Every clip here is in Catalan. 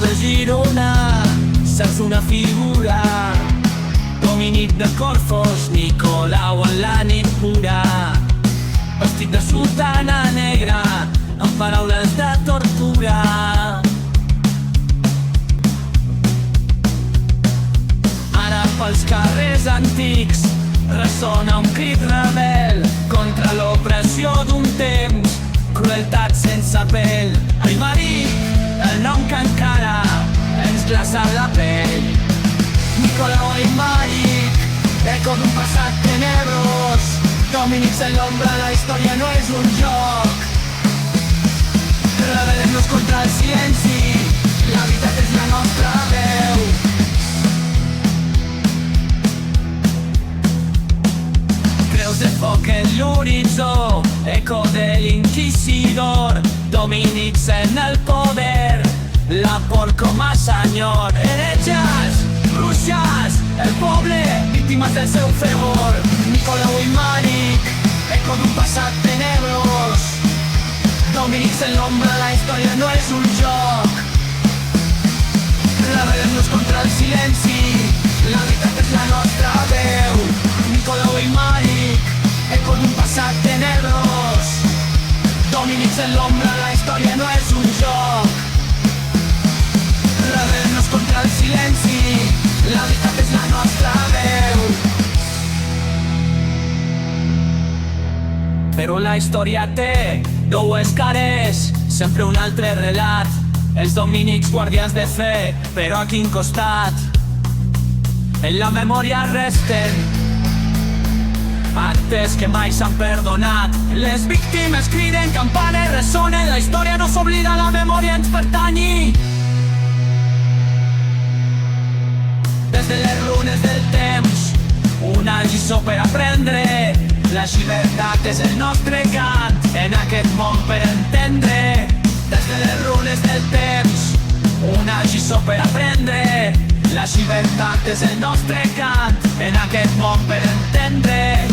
De Girona, saps una figura? Dominic de Corfos, Nicolau en la nit pura. Vestit de sotana negra, amb paraules de tortura. Ara pels carrers antics ressona un crit rebel contra l'opressió d'un temps, crueltat sense pèl. Ai, marit, el nom que encara ens glaça la pell. Nicolau i Màric, eco d'un passat tenebrós. Dominics en l'ombra, la història no és un joc. Rebel·lem-nos contra el silenci, la veritat és la nostra veu. Creus de foc en l'horitzó, eco de l'inquisidor. Dominics en el poder, la por com a senyor. Heretges, bruixes, el poble, víctimes del seu fervor. Nicolau i Màric, eco d'un passat tenebrós. Dominics en l'ombra, la història no és un joc. Rebel·lem-nos contra el silenci, la veritat és la nostra veu. Nicolau i Màric, eco d'un passat tenebrós. Dominics en l'ombra, la història no és un joc. Rebel·lem-nos contra el silenci, la veritat és la nostra veu. Però la història té dues cares, sempre un altre relat. Els Dominics guardians de fe, però a quin costat? En la memòria resten actes que mai s'han perdonat. Les víctimes criden, campanes ressonen. La història no s'oblida, la memòria ens pertanyi. Des de les runes del temps, una lliçó per aprendre. La llibertat és el nostre cant en aquest món per entendre. Des de les runes del temps, una lliçó per aprendre. La llibertat és el nostre cant en aquest món per entendre.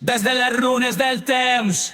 Des de les runes del temps.